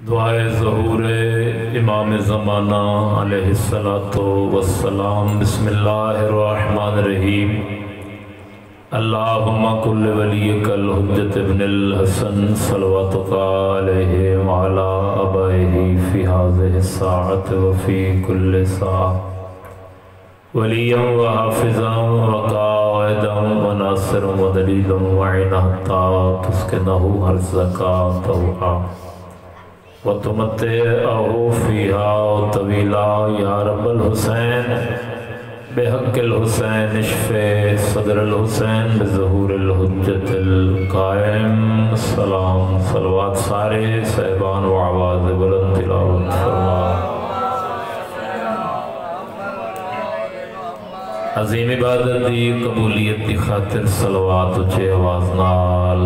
دعائے ظہور امام زمانہ علیہ السلام۔ بسم اللہ الرحمن الرحیم۔ اللہم کل ولیک الحجت ابن الحسن صلواتک علیہ وعلا آبائہ فی هذه الساعة وفی کل ساعة ولیا وحافظا وقائدا وناصرا ودلیلا وعینا حتی تسکنہ ارضک طوعا وتمتعه فيها طويلا یا رب الحسین بحق الحسین اشفِ صدر الحسین بظہور الحجت القائم۔ سلام صلوات سارے صاحبان و آواز بلند تلاوت فرما۔ عظیم عبادت دی قبولیت دی خاطر صلوات اچھے آواز نال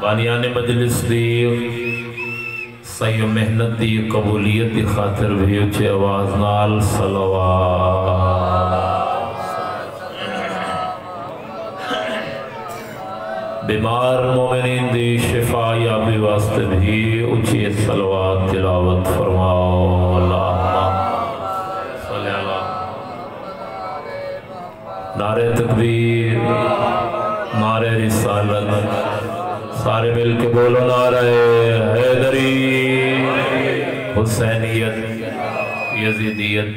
بانیان مجلس دی صحیح محنت دی قبولیت دی خاطر بھی اچھے آواز نال صلوات۔ بیمار مومنین دی شفا یا بھی واسطے بھی اچھی صلوات تلاوت فرماؤ۔ اللہم صلی اللہ نعرہ تکبیر نعرہ رسالت سارے مل کے بولو نعرہ حیدری، حسینیت، یزیدیت،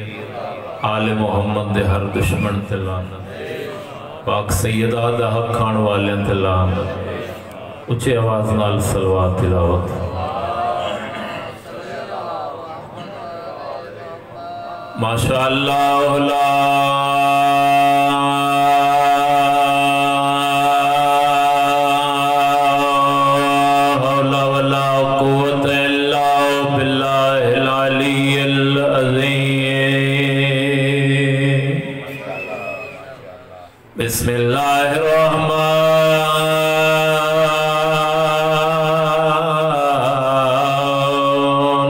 آل محمد دے ہر دشمن تے لعنت، پاک سیدہ دا حق کھان والے تے لعنت۔ اچھے آواز نال صلوات تلاوت۔ ماشاءاللہ لا بسم اللہ الرحمن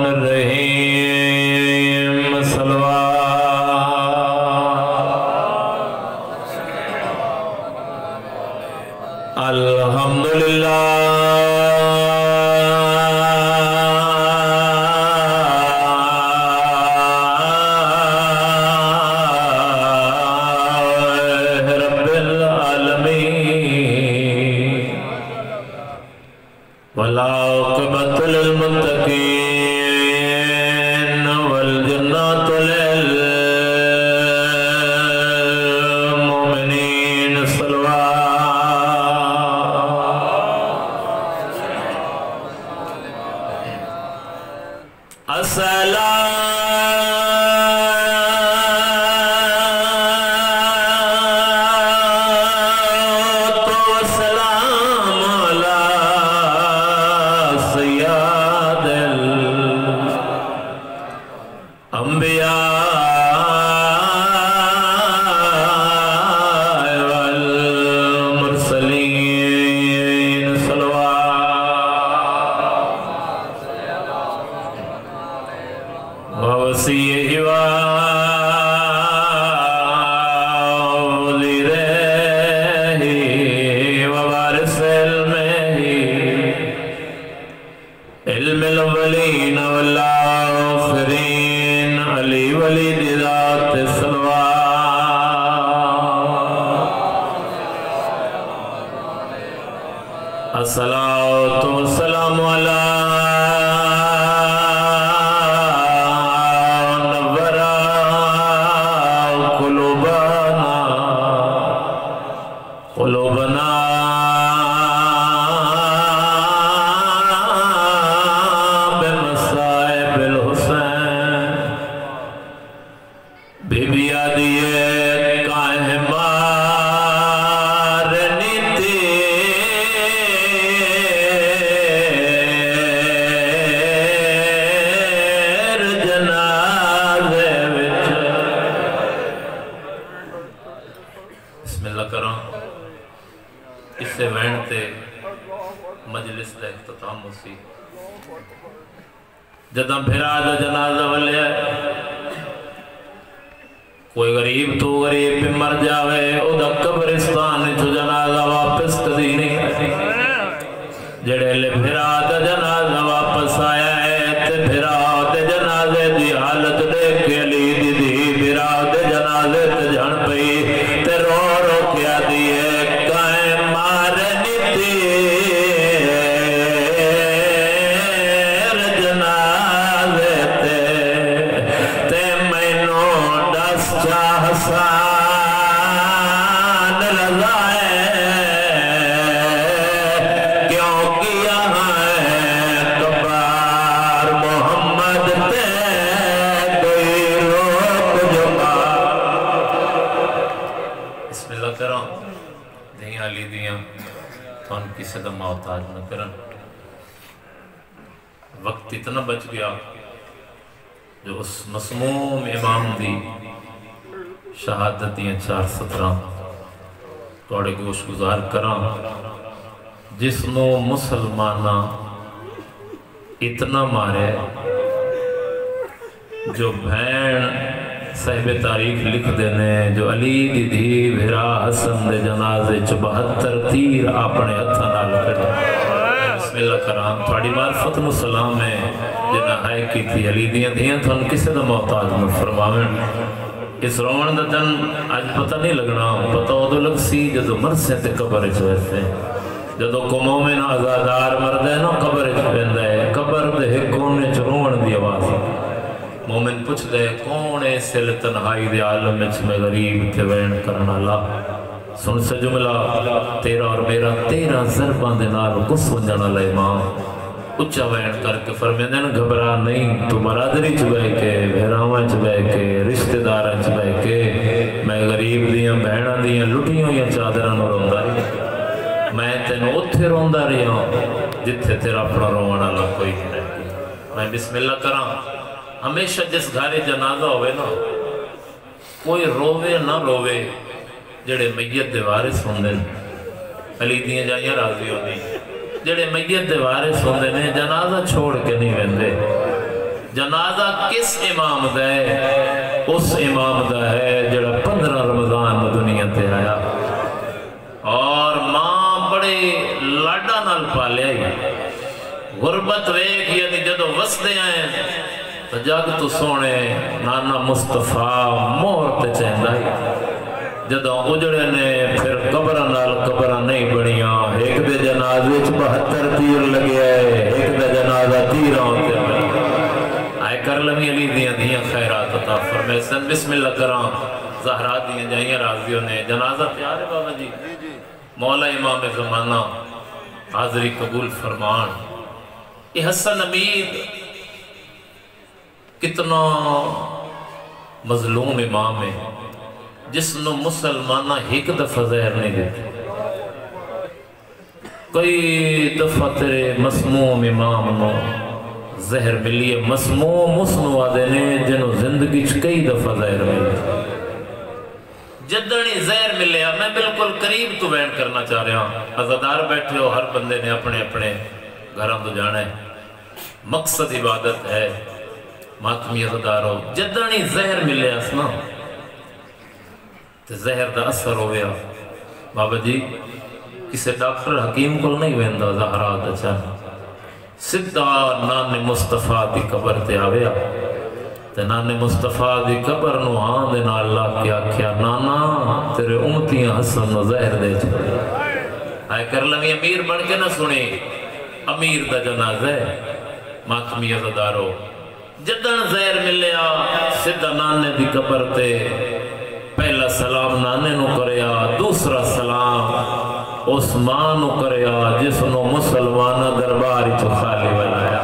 الرحیم۔ صلوات الحمدللہ والعاقبۃ للمتقین والجنات للمؤمنین۔ علم الاولین والآخرین علی ولی ذات صلوات۔ الصلاۃ والسلام علی قلوبنا بمصائب الحسین بی بی آدیے قائم مارنی تیر جنازے وچ۔ بسم اللہ کرام۔ اس سے وینڈتے مجلس دا اختتام ہوسی جدہ بھرا دا جنازہ والے ہے۔ کوئی غریب تو غریب پہ مر جاوے او دا قبرستان جو جنازہ واپس کدی نہیں جڑے لے بھرا دا جنازہ واپس آیا ہے تے بھرا دے جنازے دی حالت دیکھ کے علی دی دی بھرا دے جنازے تے جھن پئی تے رو رو کیا دیئے کائیں مارنی تیر جنازے تے مینوں دس چاہ حسان لگائے کیوں کیا ہے کبار محمد تے کوئی روک جما بسم اللہ کرام دیاں علی دیاں تو ان کی صدم محتاج نہ کرن وقت اتنا بچ گیا جو اس مسموم امام دی شہادت دیاں 4:17 توڑے گوش گزار کران جس نو مسلمانہ اتنا مارے جو بھین صاحب تاریخ لکھ دینے جو علی دی دھی بھرا حسن دے جنازے 72 تیر اپنے ہتھاں نال کڈے بسم اللہ کرام تھوڑی معرفت نو سلام ہے جنہ ہائے کی تھی علی دیاں دیاں تھن کسے دا محتاج نو فرماویں اس روان دا دن آج پتہ نہیں لگنا پتہ ادو لگ سی جدو مرسے تے قبر چوہتے جدو کو مومن آزادار مردے نا قبر چوہندہ ہے قبر دے کونے چروان دی آواز مومن پوچھ دے کونے سل تنہائی دے عالم میں غریب تھے وین کرنا اللہ سن سے جملہ تیرا اور میرا 13 ضربان دے نال کس ونجانا لے امام اچھا وین کر کے فرمیدے نا گھبرا نہیں تو برادری چبے کے بھیراویں چبے کے رشتہ داراں چبے کے میں غریب دیاں بہناں دیاں لٹیوں یا چادراں نو روندا رہی میں تینوں اتھے روندا رہی ہوں جتھے تیرا اپنا رونا لا کوئی نہیں میں بسم اللہ کراں ہمیشہ جس گھارے جنازہ ہوئے نا کوئی روے نہ روے جڑے میت دے وارث ہوندے علی دیاں جائیاں راضی ہوندی جڑے میت دے وارث ہوندے نے جنازہ چھوڑ کے نہیں ویندے جنازہ کس امام دا ہے اس امام دا ہے جڑا 15 رمضان دنیا تے آیا اور ماں بڑے لاڈا نال پالیا ہی غربت ویکھ یعنی جدو وسدے آئے تو جگ تو سونے نانا مصطفیٰ مہر تے چہندہ ہی جدوں اجڑے نے پھر قبران نال قبران نہیں بڑیاں ایک دے جنازے 72 تیر لگے آئے ایک دے جنازہ تیرہ ہوتے ہیں آئے کرلمی علی دیاں دیاں خیرات عطا فرمائے سن بسم اللہ کرام زہرا دیاں جائیاں راضیوں نے جنازہ پیارے بابا جی مولا امام زمانہ حاضری قبول فرمان یہ حسن امید کتنا مظلوم امام ہے جس نو مسلمانہ ایک دفعہ زہر نہیں دیتے کئی دفعہ تیرے مسموم امام نو زہر ملیے مسموم اسنو آدھے نے جنہوں زندگی کئی دفعہ زہر ملے جدنی زہر ملے میں بالکل قریب تو بین کرنا چاہ رہا ہوں عزادار بیٹھے ہو ہر بندے نے اپنے اپنے گھران تو جانا ہے مقصد عبادت ہے ماتمی عزادار ہو جدنی زہر ملے اسنا تو زہر دا اثر ہو گیا بابا جی کسے ڈاکٹر حکیم کو نہیں ویندہ زہرات اچھا سدھا نان مصطفیٰ دی قبر تے آویا تے نان مصطفیٰ دی قبر نو آن دینا اللہ کیا کیا نانا تیرے امتیاں حسن و زہر دے چھوڑے آئے کرلمی امیر بن کے نہ سنی امیر دا جنازہ ہے ماتمی عزادارو جدن زہر ملیا سدھا نانے دی قبر تے پہلا سلام نانے نو کریا دوسرا سلام عثمان نو کریا جس نو مسلمانہ درباری چو خالی بنایا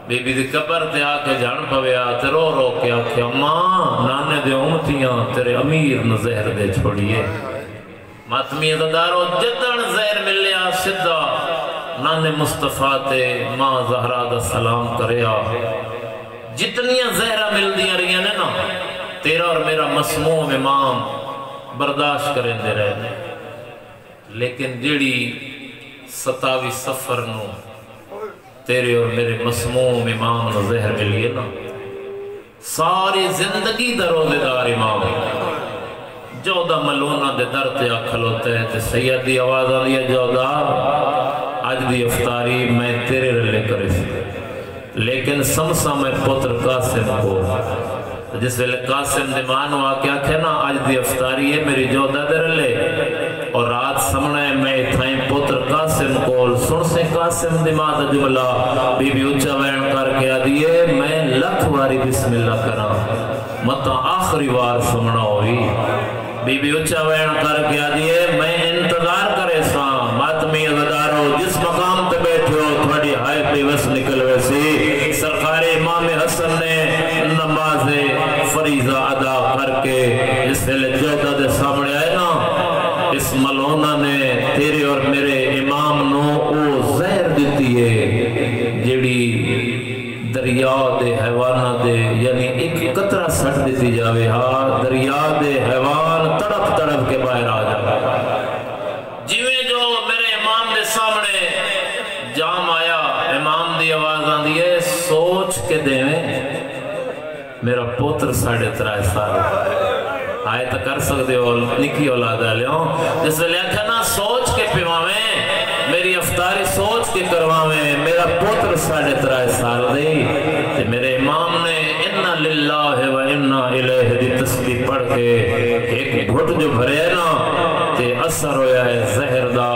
بی بی دی قبر تے آکے جان پویا تے رو رو کے آکے ماں نانے دے امتیاں تیرے امیر نو زہر دے چھوڑیے ماتمی عزادارو جدن زہر ملیا سدھا نانے مصطفیٰ تے ماں زہرہ دا سلام کریا جتنیاں زہرہ مل دیا رہی ہیں نا تیرا اور میرا مسموم امام برداشت کریں دے رہے لیکن جڑی 27 سفر نو تیرے اور میرے مسموم امام نو زہر ملیے نا ساری زندگی دا روزے دار امام جودہ ملونہ دے در تے آکھل ہوتے ہیں تے سیدی آوازہ دیا جودہ آج دی افطاری میں تیرے رلے کرے سی لیکن سمسا میں پتر قاسم کو جس ویلے قاسم دیمان واقعہ کہے نا آج دی افطاری ہے میری جودہ دے رلے اور رات سمنے میں تھائیں پتر قاسم کو سن سے قاسم دیمان دا جملہ بی بی اچھا وین کر کے آدھیے میں لکھ واری بسم اللہ کرا مطا آخری وار سمنا ہوئی بی بی اچھا وین کر کے آدھیے میں انتظار کرے سا ماتمی عزدارو جس مقام تے بیٹھے ہو تھوڑی ہائے پیوس نکل ویسی سرکار امام حسن نے نماز فریضہ ادا کر کے اس ویلے جودہ دے سامنے آئے نا اس ملونہ نے تیرے اور میرے امام نو او زہر دیتی ہے جیڑی دریا دے حیوانہ دے یعنی ایک قطرہ سٹ دیتی جاوے ہاں دریا دے حیوان تڑپ تڑپ کے باہر آ جاوے جیویں جو میرے امام دے سامنے جام آیا امام دی آواز آن دیئے سوچ کے دیویں میرا پوتر 3.5 سال آئے تو کر سکتے ہو نکی اولاد آلیوں جس ویلے آکھا نا سوچ کے پیواویں میری افطاری سوچ کے کرواویں میرا پوتر 3.5 سال دی تے میرے امام نے اِنَّا لِلَّهِ وَإِنَّا إِلَيْهِ دی تسبیح پڑھ کے ایک گھٹ جو بھرے نا تے اثر ہویا ہے زہر دا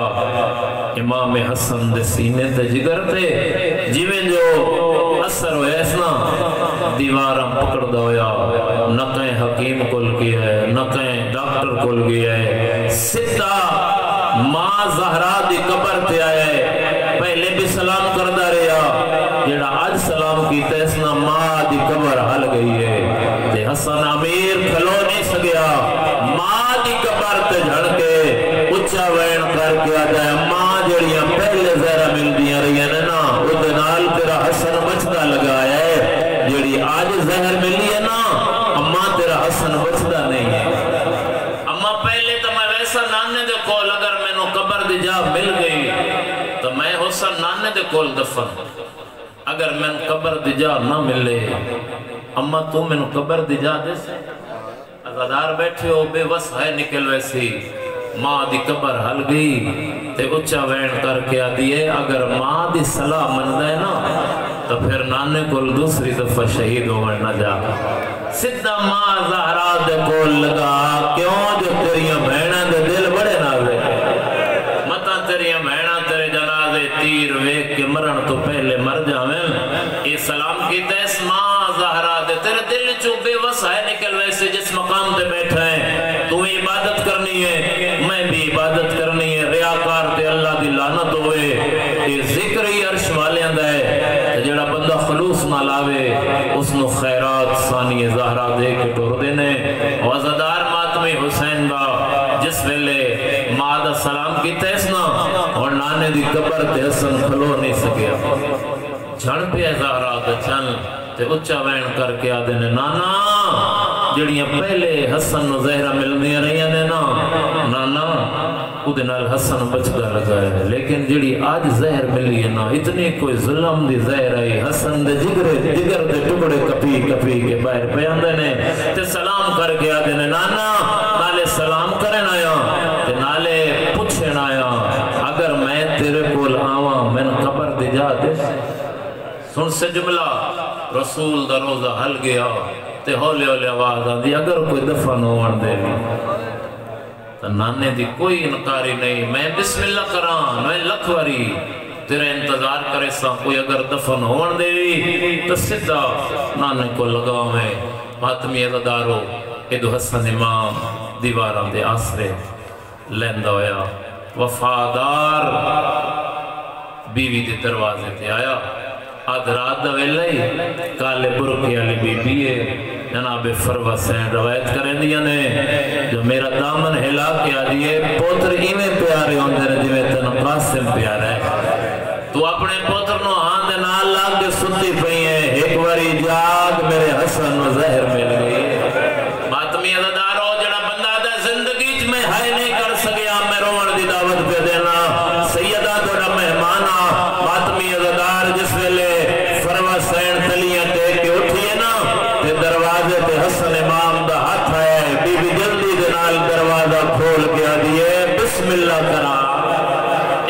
امام حسن دے سینے تے جگر تے جیویں جو اثر ہویا اس نا دیواراں پکڑ دا ہویا نہ کہیں حکیم کل کی ہے نہ کہیں ڈاکٹر کل کی ہے سدھا ماں زہرا دی قبر تے آئے پہلے بھی سلام کردہ رہا جڑا آج سلام کیتا اس نا ماں دی قبر حل گئی ہے تے حسن امیر کھلو نہیں سگیا ماں دی قبر تے جھڑ کے اچھا وین کر کے آ جائے ماں جڑیاں پہلے زہرہ مل دیا رہی ہیں نا وہ دنال تیرا حسن بچتا لگا ہے جڑی آج زہر ملی ہے نا اماں تیرا حسن بچتا نہیں ہے اماں پہلے تو میں ویسا نانے دے کول اگر میں نو قبر دی جا مل گئی تو میں حسن نانے دے کول دفن اگر میں قبر دی جا نہ ملے اماں تو میں نو قبر دی جا دے سے ازادار بیٹھے ہو بے وس ہے نکل ویسی ماں دی قبر حل گئی تے اچھا وین کر کے آدھیے اگر ماں دی صلاح من دے نا تو پھر نانے کول دوسری دفعہ شہید ہوئے نہ جا سدھا ماں زہرا دے کول لگا کیوں جو تیریاں بہنہ دے دل بڑے نازے مطا تیریاں بہنہ تیرے جنازے تیر ویک کے مرن تو پہلے مر جاویں یہ سلام کی تیس ماں زہرا دے تیرے دل چو بے وسائے نکل ویسے جس مقام تے بیٹھا ہے تو عبادت کرنی ہے میں بھی عبادت کرنی ہے ریاکار تے اللہ دی لعنت ہوئے یہ ذکر ہی عرش والے اندہ ہے جڑا بندہ خلوص نہ لاوے اس نو خیرات ثانی زہرہ دے کے ٹور دینے وزدار ماتمی حسین با جس ویلے مادہ سلام کی تیسنا اور نانے دی قبر تے حسن کھلو نہیں سکیا جھڑ پہ زہرہ دے چل تے اچھا وین کر کے آدھے نے نانا جڑیاں پہلے حسن نو زہرہ مل دیا رہی ہیں نا نانا خود نال حسن بچتا لگا ہے لیکن جڑی آج زہر ملی ہے نا اتنی کوئی ظلم دی زہر آئی حسن دے جگر دے ٹکڑے کپی کپی کے باہر پیاندے نے تے سلام کر کے آدھے نے نانا نالے سلام کرن آیا تے نالے پوچھن آیا اگر میں تیرے کول آواں میں قبر دی جا دے سن سے جملہ رسول دا روزہ حل گیا تے ہولے ہولے آواز آدھی اگر کوئی دفن ہوون دے تو نانے دی کوئی انکاری نہیں میں بسم اللہ کران میں لکھواری تیرے انتظار کرے سا کوئی اگر دفن ہوون دے تو سدھا نانے کو لگاؤں میں ماتمی عزدارو ادو حسن امام دیواران دے آسرے لیندہ ہویا وفادار بیوی دے دروازے تے آیا آدھ رات دا ویلے کالے برکی علی بی بی جناب فروہ سین روایت کریں دیا نے جو میرا دامن ہلا کے آدھیے پوتر ایمیں پیارے ہوندے نے جویں تن قاسم پیارے تو اپنے پوتر نو ہاں دے نال لاگ کے سنتی پئی ہیں ایک واری جاگ میرے حسن و زہر مل گئی ماتمی عزدارو جڑا بندہ دا زندگی میں ہائے نہیں کر سکیا میں روان دی دعوت پہ دینا سیدہ توڑا مہمانا ماتمی عزدار جس ویلے فروہ سین تلیاں ٹیک کے اٹھیے نا تے دروازے تے حسن امام دا ہاتھ ہے بی بی جلدی دنال دروازہ کھول کے آدھیے بسم اللہ کرا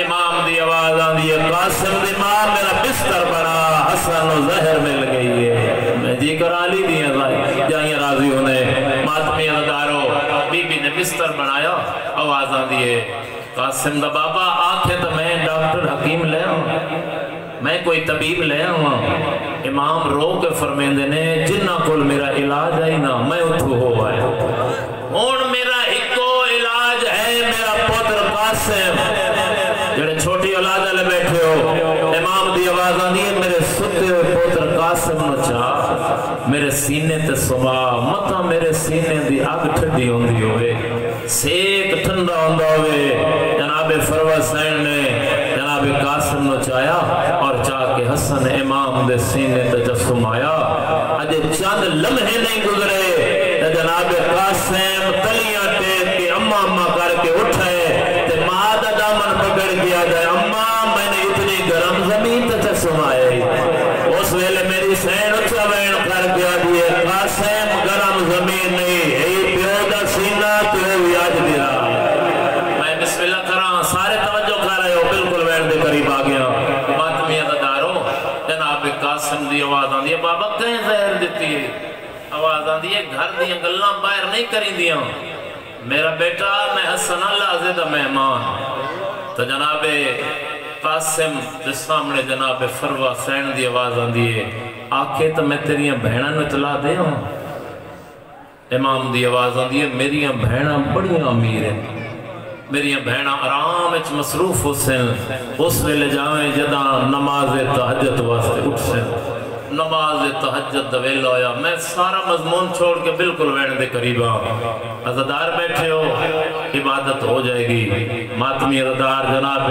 امام دی آواز آدھیے قاسم دی ماں میرا بستر بنا حسن و زہر مل گئی ہے میں جی کرا لی دیا جائیں راضی ہونے ماتمی ادارو بی بی نے بستر بنایا آواز آن دیئے قاسم دا بابا آنکھیں تو میں ڈاکٹر حکیم لے آؤں میں کوئی طبیب لے آؤں امام رو کے فرمیندے نے جنہ کل میرا علاج آئی نا میں اتھو ہو آئے ہون میرا ایکو علاج ہے میرا پتر قاسم جڑے چھوٹی اولاد لے بیٹھے ہو امام دی آواز آن دیئے میرے ستے ہوئے پتر قاسم نو چاہ میرے سینے تے سما مطا میرے سینے دی آگ ٹھڈی ہوندی ہوئے سیک ٹھنڈا ہوندہ ہوئے جناب فروہ سین نے جناب قاسم نو چاہیا اور چاہ کے حسن امام دے سینے تجسم آیا اجے چند لمحے نہیں گزرے جناب قاسم تلیاں ٹیک کے اماں اماں کر کے اٹھائے تے ماں دا دامن پکڑ گیا جائے اماں میں نے اتنی گرم زمین تجسم آئے اس ویلے میری سین اچھا بین کر گیا دیئے قاسم گرم زمین نہیں ہے پیو دا سینہ تو بھی آج دیا میں بسم اللہ کران سارے توجہ کر رہے ہو بالکل وین دے قریب آگیا ماتمی ادارو جناب قاسم دی آواز آن دیئے بابا کہیں زہر دیتی ہے آواز آن دیئے گھر دیئے گلہ باہر نہیں کریں دیا میرا بیٹا میں حسن اللہ زدہ مہمان تو جناب قاسم جس سامنے جناب فروہ سین دی آواز آن دیئے آکے تو میں تیریاں بہنہ نو اطلاع دے ہوں امام دی آواز آن دیئے میریاں بہنہ بڑی امیر ہیں میریاں بہنہ آرام اچھ مصروف ہو سن اس ویلے جاویں جدہ نماز تہجد واسطے اٹھ سن نماز تہجد دویل ہویا میں سارا مضمون چھوڑ کے بالکل وین دے قریبا عزدار بیٹھے ہو عبادت ہو جائے گی ماتمی عزدار جناب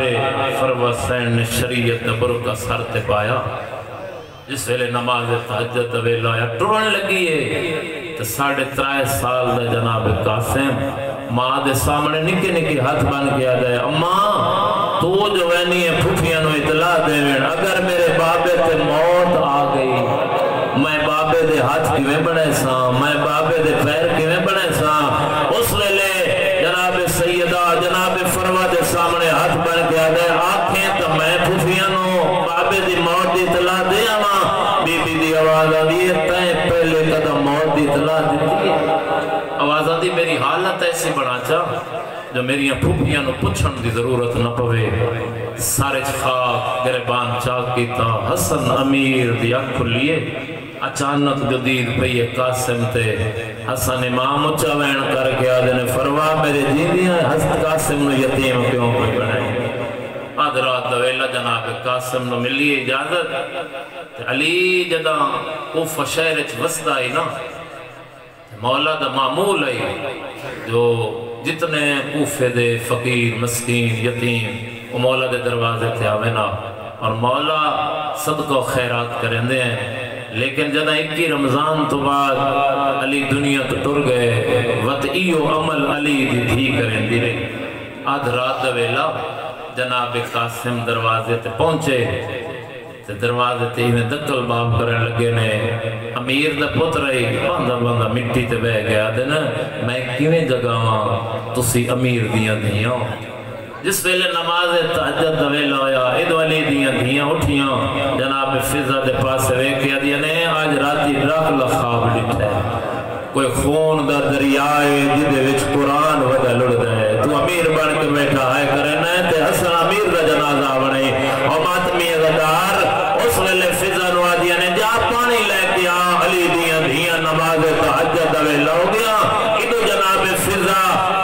فروہ سین نے شریعت نبر کا سر تے پایا جس ویلے نماز تہجد دویل ہویا ٹرون لگی ہے تو 3.5 سال دا جناب قاسم ماں دے سامنے نکے نکے ہاتھ بن کے آ جائے اماں تو جو وینی ہے پھوپیاں نو اطلاع دے وین اگر میرے بابے تے موت آ گئی میں بابے دے ہاتھ کیویں بڑھے ساں میں بابے دے پیر کیویں بڑھے ساں اس ویلے جناب سیدہ جناب فروہ دے سامنے ہاتھ بن کے آ جائے آنکھیں تو میں پھوپیاں نو بابے دی موت دی اطلاع دے آواں بی بی دی آواز آ دی تائیں پہلے قدم موت دی اطلاع دیتی ہے آواز آدھی میری حالت ایسی بڑھا چاہ جو میری پھوپیاں نو پچھن دی ضرورت نہ پوے سارے خاک گربان چاک کیتا حسن امیر دی اکھ لیے اچانک جدید پہیے قاسم تے حسن امام اچھا وین کر کے آدھے نے فروا میرے جیدیاں حسن قاسم نو یتیم کیوں کوئی بنائے آدھ رات دویلہ جناب قاسم نو ملی اجازت علی جدہ کوفہ شہرچ وسط آئی نا مولا دا معمول ہے جو جتنے کوفے دے فقیر مسکین یتیم وہ مولا دے دروازے تھے آوینا اور مولا صدقہ و خیرات کریں دے ہیں لیکن جدہ 21 رمضان تو بعد علی دنیا تو ٹر گئے وطئیو عمل علی دی تھی کریں دی رہی آدھ رات دویلہ جناب قاسم دروازے تے پہنچے تے دروازے تے ہمیں دکل باب کرنے لگے نے امیر دا پتر رہی باندھا باندھا مٹی تے بہ گیا دینا میں کیویں جگاواں تسی امیر دیاں دیاں جس ویلے نماز تہجد دویل ہویا عید والی دیاں دیاں اٹھیاں جناب فضا دے پاس ویکیا دیاں نے آج راتی ڈاک لخواب لٹھے کوئی خون دا دریائے جدے وچ قرآن وجہ لڑ دے تو امیر بن کے بیٹھا ہے کرنا ہے تے حسن امیر دا جنازہ بنے اور ماتمی غدار اس ویلے فضا نو آدیاں نے جا پانی لے کے آ علی دیاں دیاں نماز تہجد دویل ہو گیا ادو جناب فضا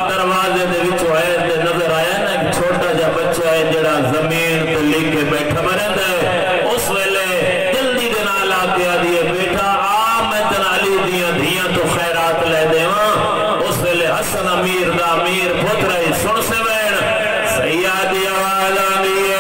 دروازے دے وچ ہوئے تے نظر آیا نا ایک چھوٹا جا بچہ ہے جڑا زمین تے لکھ کے بیٹھا مرند ہے اس ویلے جلدی دے نال آ کے آدیے بیٹھا آ میں تن علی دیاں دیاں تو خیرات لے دے اس ویلے حسن امیر دا امیر پتر ہے سن سے وین سیادی آواز آنی ہے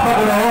پکڑو